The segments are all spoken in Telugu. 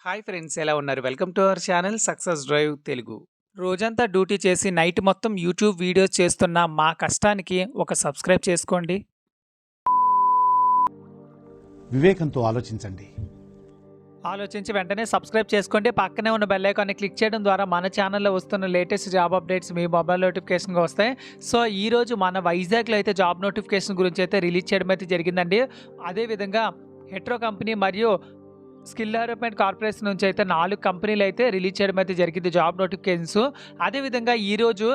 హాయ్ ఫ్రెండ్స్, ఎలా ఉన్నారు? Welcome to our channel success drive Telugu. రోజంతా డ్యూటీ చేసి నైట్ మొత్తం యూట్యూబ్ వీడియోస్ చేస్తున్న మా కష్టానికి ఒక సబ్స్క్రైబ్ చేసుకోండి. వివేకంతో ఆలోచించండి. ఆలోచించి వెంటనే సబ్స్క్రైబ్ చేసుకోండి. పక్కనే ఉన్న బెల్ ఐకాన్ని క్లిక్ చేయడం ద్వారా మన ఛానల్లో వస్తున్న లేటెస్ట్ జాబ్ అప్డేట్స్ మీ మొబైల్ నోటిఫికేషన్గా వస్తాయి. సో ఈరోజు మన వైజాగ్లో అయితే జాబ్ నోటిఫికేషన్ గురించి అయితే రిలీజ్ చేయడం అయితే జరిగిందండి. అదేవిధంగా హెట్రో కంపెనీ మరియు స్కిల్ డెవలప్మెంట్ కార్పొరేషన్ నుంచి అయితే 4 కంపెనీలు అయితే రిలీజ్ చేయడం అయితే జరిగింది జాబ్ నోటిఫికేషన్స్. అదేవిధంగా ఈరోజు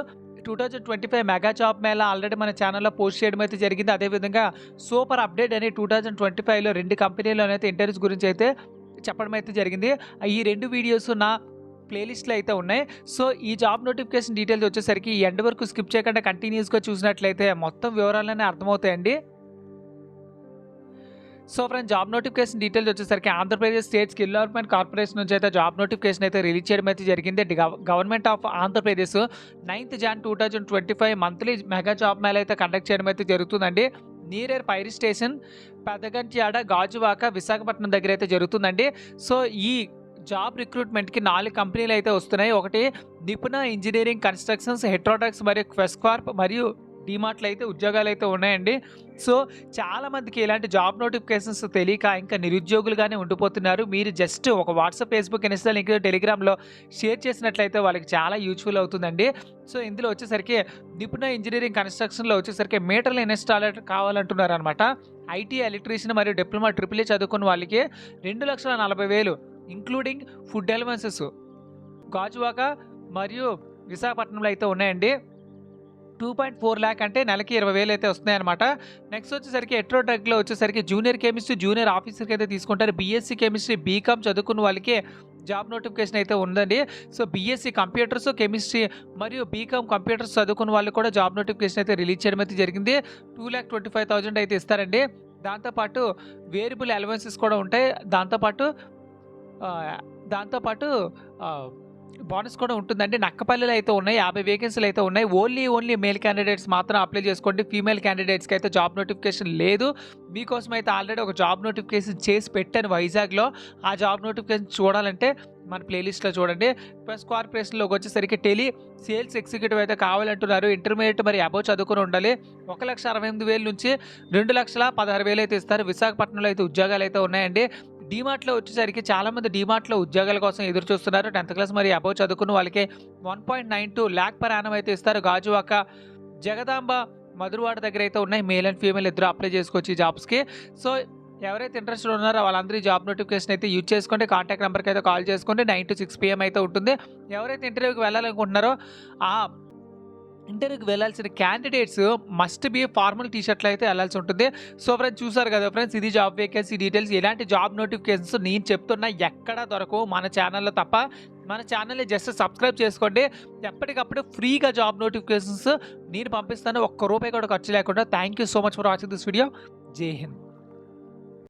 2025 మెగా జాబ్ మేళా ఆల్రెడీ మన ఛానల్లో పోస్ట్ చేయడం అయితే జరిగింది. అదేవిధంగా సూపర్ అప్డేట్ అని 2025లో 2 కంపెనీలోనైతే ఇంటర్వ్యూస్ గురించి అయితే చెప్పడం అయితే జరిగింది. ఈ 2 వీడియోస్ నా ప్లేలిస్ట్లో అయితే ఉన్నాయి. సో ఈ జాబ్ నోటిఫికేషన్ డీటెయిల్స్ వచ్చేసరికి ఈ ఎండ్ వరకు స్కిప్ చేయకుండా కంటిన్యూస్గా చూసినట్లయితే మొత్తం వివరాలనే అర్థమవుతాయండి. So friends, job notification details వచ్చేసరికి Andhra Pradesh state skill development corporation నుంచి అయితే జాబ్ నోటిఫికేషన్ అయితే రిలీజ్ చేయడం అయితే జరిగింది. Government of Andhra Pradesh 9th Jan 2025 monthly mega job mela అయితే కండక్ట్ చేయడం అయితే జరుగుతుందండి. Near fire station, Pedagantyada, Gajuwaka, Visakhapatnam దగ్గర అయితే జరుగుతుందండి. సో ఈ జాబ్ రిక్రూట్మెంట్కి 4 కంపెనీలు అయితే వస్తున్నాయి. ఒకటి నిపుణ ఇంజనీరింగ్ కన్స్ట్రక్షన్స్, హెట్రోడాక్స్ మరియు క్వెస్కార్ప్ మరియు డిమార్ట్లు అయితే ఉద్యోగాలు అయితే ఉన్నాయండి. సో చాలామందికి ఇలాంటి జాబ్ నోటిఫికేషన్స్ తెలియక ఇంకా నిరుద్యోగులుగానే ఉండిపోతున్నారు. మీరు జస్ట్ ఒక వాట్సాప్, ఫేస్బుక్, ఇన్స్టా లింక్ టెలిగ్రామ్లో షేర్ చేసినట్లయితే వాళ్ళకి చాలా యూజ్ఫుల్ అవుతుందండి. సో ఇందులో వచ్చేసరికి నిపుణ ఇంజనీరింగ్ కన్స్ట్రక్షన్లో వచ్చేసరికి మీటర్ల ఇన్స్టాలర్ కావాలంటున్నారు అనమాట. ఐటీ, ఎలక్ట్రీషియన్ మరియు డిప్లొమా ట్రిపుల్ ఏ చదువుకున్న వాళ్ళకి 2,40,000 ఇంక్లూడింగ్ ఫుడ్ అలవెన్సెస్ గాజువాక మరియు విశాఖపట్నంలో అయితే ఉన్నాయండి. 2.4 lakh అంటే నెలకి 20,000 అయితే వస్తున్నాయన్నమాట. నెక్స్ట్ వచ్చేసరికి హెట్రోడాక్లో వచ్చేసరికి జూనియర్ కెమిస్ట్రీ, జూనియర్ ఆఫీసర్కి అయితే తీసుకుంటారు. బీఎస్సీ కెమిస్ట్రీ, బీకామ్ చదువుకున్న వాళ్ళకి జాబ్ నోటిఫికేషన్ అయితే ఉందండి. సో బీఎస్సీ కంప్యూటర్స్, కెమిస్ట్రీ మరియు బీకామ్ కంప్యూటర్స్ చదువుకున్న వాళ్ళు కూడా జాబ్ నోటిఫికేషన్ అయితే రిలీజ్ చేయడం అయితే జరిగింది. 2,25,000 అయితే ఇస్తారండి. దాంతోపాటు వేరియబుల్ అలవెన్సెస్ కూడా ఉంటాయి. దాంతోపాటు బోనస్ కూడా ఉంటుందండి. నక్కపల్లిలో అయితే ఉన్నాయి, 50 వేకెన్సీలు అయితే ఉన్నాయి. ఓన్లీ మేల్ క్యాండిడేట్స్ మాత్రం అప్లై చేసుకోండి. ఫీమేల్ క్యాండిడేట్స్కి అయితే జాబ్ నోటిఫికేషన్ లేదు. మీకోసం అయితే ఆల్రెడీ ఒక జాబ్ నోటిఫికేషన్ చేసి పెట్టాను వైజాగ్లో. ఆ జాబ్ నోటిఫికేషన్ చూడాలంటే మన ప్లేలిస్ట్లో చూడండి. ప్లస్ కార్పొరేషన్లోకి వచ్చేసరికి టెలి సేల్స్ ఎగ్జిక్యూటివ్ అయితే కావాలంటున్నారు. ఇంటర్మీడియట్ మరి అబోవ్ చదువుకుని ఉండాలి. 1,68,000 నుంచి 2,16,000 అయితే ఇస్తారు. విశాఖపట్నంలో అయితే ఉద్యోగాలు అయితే ఉన్నాయండి. డీమార్ట్లో వచ్చేసరికి చాలామంది డీమార్ట్లో ఉద్యోగాల కోసం ఎదురు చూస్తున్నారు. 10th క్లాస్ మరి అబోవ్ చదువుకున్న వాళ్ళకి 1.92 lakh per annum అయితే ఇస్తారు. గాజువాక, జగదాంబ, మధురవాడ దగ్గర అయితే ఉన్నాయి. మేల్ అండ్ ఫీమేల్ ఇద్దరు అప్లై చేసుకోవచ్చు ఈ జాబ్స్కి. సో ఎవరైతే ఇంట్రెస్టెడ్ ఉన్నారో వాళ్ళందరూ జాబ్ నోటిఫికేషన్ అయితే యూజ్ చేసుకోండి. కాంటాక్ట్ నెంబర్కి అయితే కాల్ చేసుకోండి. 9 to 6 PM అయితే ఉంటుంది. ఎవరైతే ఇంటర్వ్యూకి వెళ్ళాలనుకుంటున్నారో ఆ ఇంటర్వ్యూకి వెళ్ళాల్సిన క్యాండిడేట్స్ మస్ట్ బి ఫార్మల్ టీషర్ట్లో అయితే వెళ్ళాల్సి ఉంటుంది. సో ఫ్రెండ్స్, చూసారు కదా ఫ్రెండ్స్, ఇది జాబ్ వేకెన్సీ డీటెయిల్స్. ఇలాంటి జాబ్ నోటిఫికేషన్స్ నేను చెప్తున్నా ఎక్కడా దొరకవు మన ఛానల్లో తప్ప. మన ఛానల్ని జస్ట్ సబ్స్క్రైబ్ చేసుకోండి. ఎప్పటికప్పుడు ఫ్రీగా జాబ్ నోటిఫికేషన్స్ నేను పంపిస్తాను, ఒక్క రూపాయి కూడా ఖర్చు లేకుండా. Thank you so much for watching this video. జై హింద్.